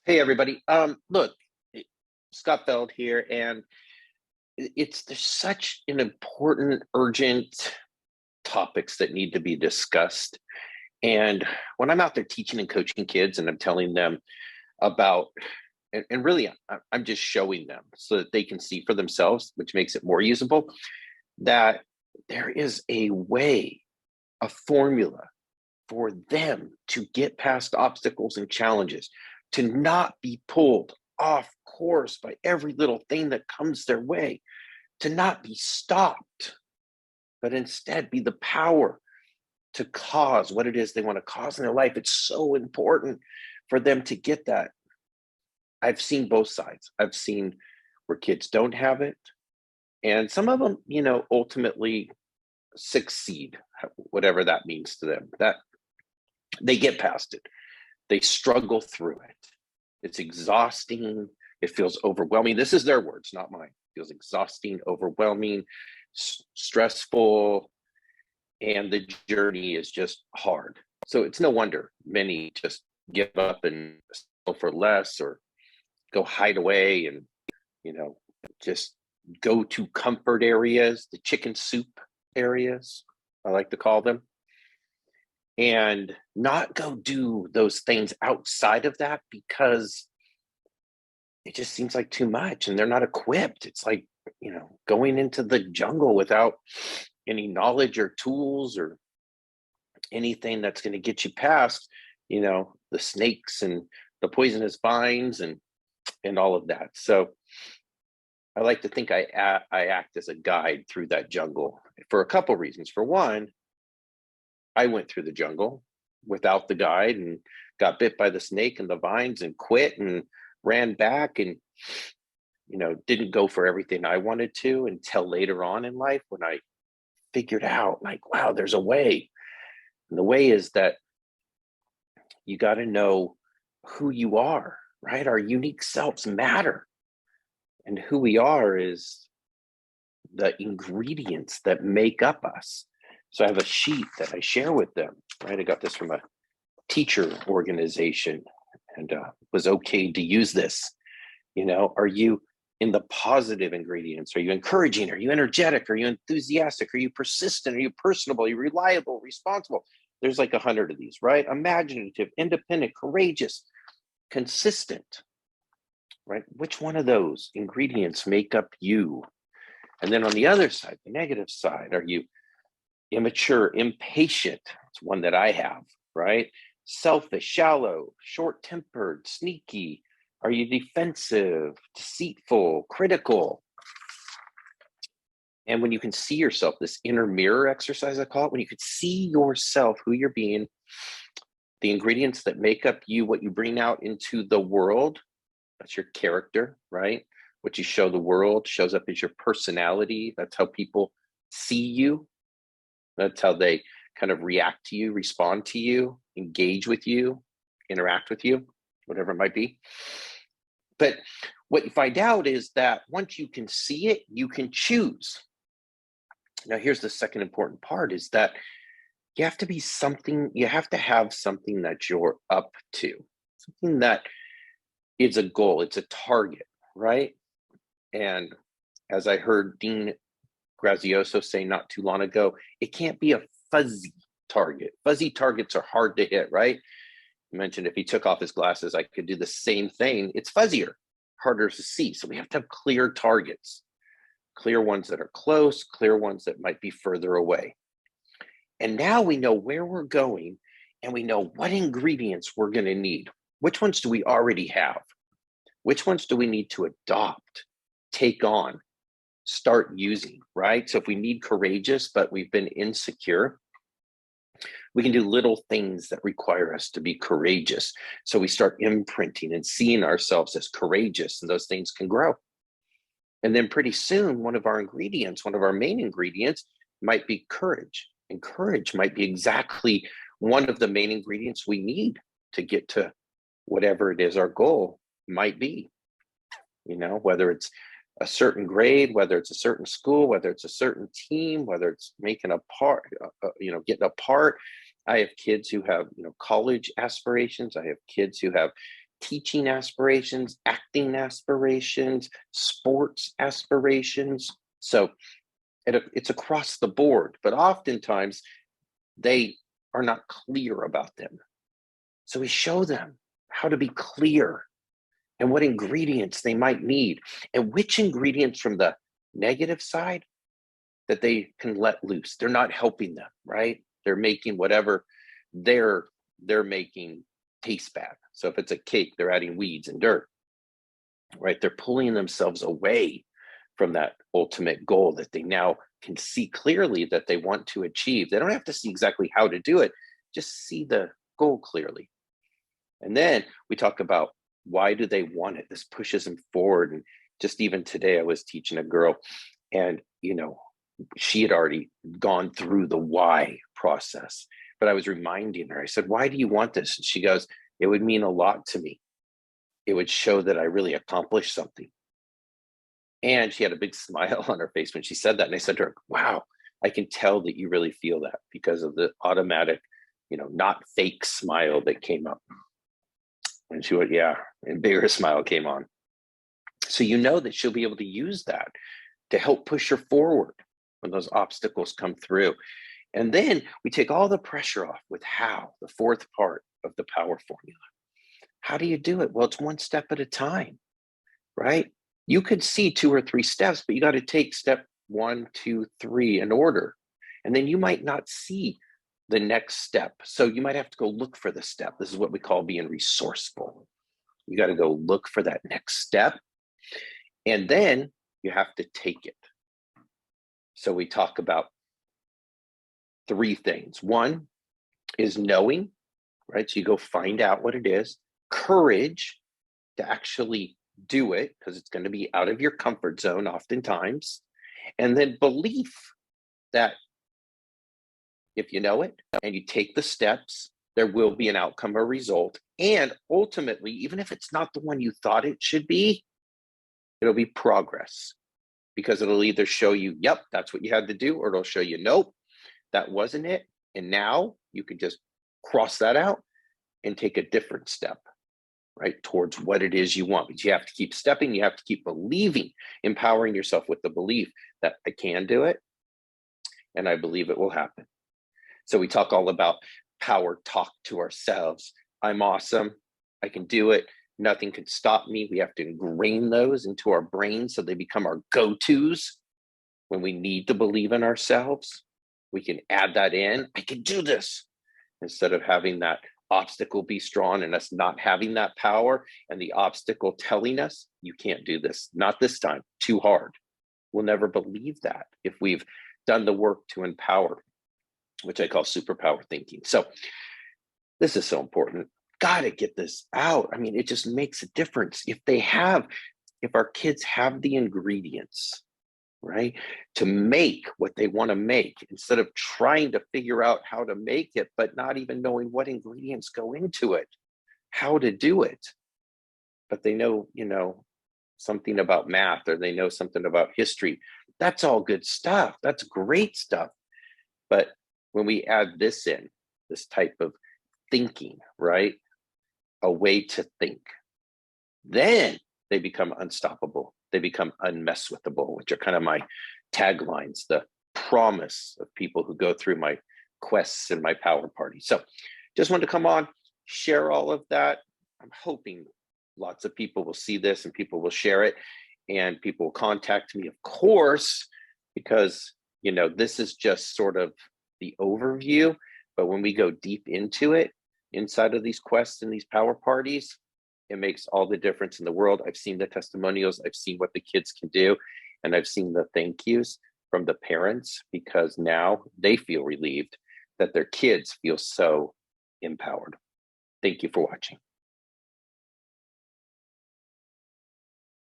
Hey everybody. Look, Scott Feld here, and there's such an important, urgent topics that need to be discussed. And when I'm out there teaching and coaching kids, and I'm telling them about, and really, I'm just showing them so that they can see for themselves, which makes it more usable, that there is a way, a formula for them to get past obstacles and challenges, to not be pulled off course by every little thing that comes their way, to not be stopped, but instead be the power to cause what it is they want to cause in their life. It's so important for them to get that. I've seen both sides. I've seen where kids don't have it, and some of them, ultimately succeed, whatever that means to them. That they get past it. They struggle through it. It's exhausting. It feels overwhelming. This is their words, not mine. It feels exhausting, overwhelming, stressful, and the journey is just hard. So it's no wonder many just give up and settle for less, or go hide away and, just go to comfort areas, the chicken soup areas, I like to call them, and not go do those things outside of that because it just seems like too much and they're not equipped. It's like, going into the jungle without any knowledge or tools or anything that's going to get you past, the snakes and the poisonous vines and all of that. So I like to think I act as a guide through that jungle for a couple reasons. For one, I went through the jungle without the guide and got bit by the snake and the vines and quit and ran back and, didn't go for everything I wanted to until later on in life when I figured out, like, wow, there's a way. And the way is that you got to know who you are, right? Our unique selves matter. And who we are is the ingredients that make up us. So I have a sheet that I share with them, right? I got this from a teacher organization and was okay to use this. Are you in the positive ingredients? Are you encouraging? Are you energetic? Are you enthusiastic? Are you persistent? Are you personable? Are you reliable, responsible? There's like 100 of these, right? Imaginative, independent, courageous, consistent, right? Which one of those ingredients make up you? And then on the other side, the negative side, are you immature, impatient? It's one that I have, right? Selfish, shallow, short-tempered, sneaky. Are you defensive, deceitful, critical? And when you can see yourself, this inner mirror exercise, I call it, when you could see yourself, who you're being, the ingredients that make up you, what you bring out into the world, that's your character, right? What you show the world shows up as your personality. That's how people see you. That's how they kind of react to you, respond to you, engage with you, interact with you, whatever it might be. But what you find out is that once you can see it, you can choose. Now, here's the second important part, is that you have to have something that you're up to, something that is a goal, it's a target, right? And as I heard Dean Grazioso say not too long ago, it can't be a fuzzy target. Fuzzy targets are hard to hit, right? You mentioned if he took off his glasses, I could do the same thing. It's fuzzier, harder to see. So we have to have clear targets, clear ones that are close, clear ones that might be further away. And now we know where we're going and we know what ingredients we're going to need. Which ones do we already have? Which ones do we need to adopt, take on, start using, right? So if we need courageous, but we've been insecure, we can do little things that require us to be courageous. So we start imprinting and seeing ourselves as courageous, and those things can grow. And then pretty soon, one of our main ingredients might be courage. And courage might be exactly one of the main ingredients we need to get to whatever it is our goal might be. Whether it's a certain grade, whether it's a certain school, whether it's a certain team, whether it's making a part, getting a part. I have kids who have, college aspirations. I have kids who have, teaching aspirations, acting aspirations, sports aspirations. So it's across the board, but oftentimes they are not clear about them. So we show them how to be clear and what ingredients they might need and which ingredients from the negative side that they can let loose. They're not helping them, right? They're making whatever they're making taste bad. So if it's a cake, they're adding weeds and dirt, right? They're pulling themselves away from that ultimate goal that they now can see clearly that they want to achieve. They don't have to see exactly how to do it, just see the goal clearly. And then we talk about why do they want it? This pushes them forward. And just even today, I was teaching a girl, and she had already gone through the why process, but I was reminding her, I said, why do you want this? And she goes, it would mean a lot to me. It would show that I really accomplished something. And she had a big smile on her face when she said that. And I said to her, wow, I can tell that you really feel that because of the automatic, not fake smile that came up. And she went, yeah, and bigger smile came on. So that she'll be able to use that to help push her forward when those obstacles come through. And then we take all the pressure off with how, the fourth part of the power formula. How do you do it? Well, it's one step at a time, right? You could see 2 or 3 steps, but you got to take step 1, 2, 3 in order. And then you might not see the next step. So you might have to go look for the step. This is what we call being resourceful. You got to go look for that next step. And then you have to take it. So we talk about 3 things. One is knowing, right? So you go find out what it is. Courage to actually do it, because it's going to be out of your comfort zone oftentimes. And then belief that if you know it and you take the steps, there will be an outcome or result. And ultimately, even if it's not the one you thought it should be, it'll be progress, because it'll either show you, yep, that's what you had to do, or it'll show you, nope, that wasn't it. And now you can just cross that out and take a different step, right, towards what it is you want. But you have to keep stepping. You have to keep believing, empowering yourself with the belief that I can do it, and I believe it will happen. So we talk all about power talk to ourselves. I'm awesome. I can do it. Nothing can stop me. We have to ingrain those into our brains so they become our go-tos. When we need to believe in ourselves, we can add that in. I can do this, instead of having that obstacle be strong and us not having that power, and the obstacle telling us, you can't do this, not this time, too hard. We'll never believe that if we've done the work to empower, which I call superpower thinking. So this is so important. Got to get this out. I mean, it just makes a difference. If our kids have the ingredients, right, to make what they want to make, instead of trying to figure out how to make it, but not even knowing what ingredients go into it, how to do it. But they know, something about math, or they know something about history. That's all good stuff. That's great stuff. But when we add this in, this type of thinking, right, a way to think, then they become unstoppable. They become unmess-with-able, which are kind of my taglines, the promise of people who go through my quests and my power party. So just wanted to come on, share all of that. I'm hoping lots of people will see this and people will share it, and people will contact me, of course, because, this is just sort of the overview. But when we go deep into it, inside of these quests and these power parties, it makes all the difference in the world. I've seen the testimonials, I've seen what the kids can do, and I've seen the thank yous from the parents, because now they feel relieved that their kids feel so empowered. Thank you for watching.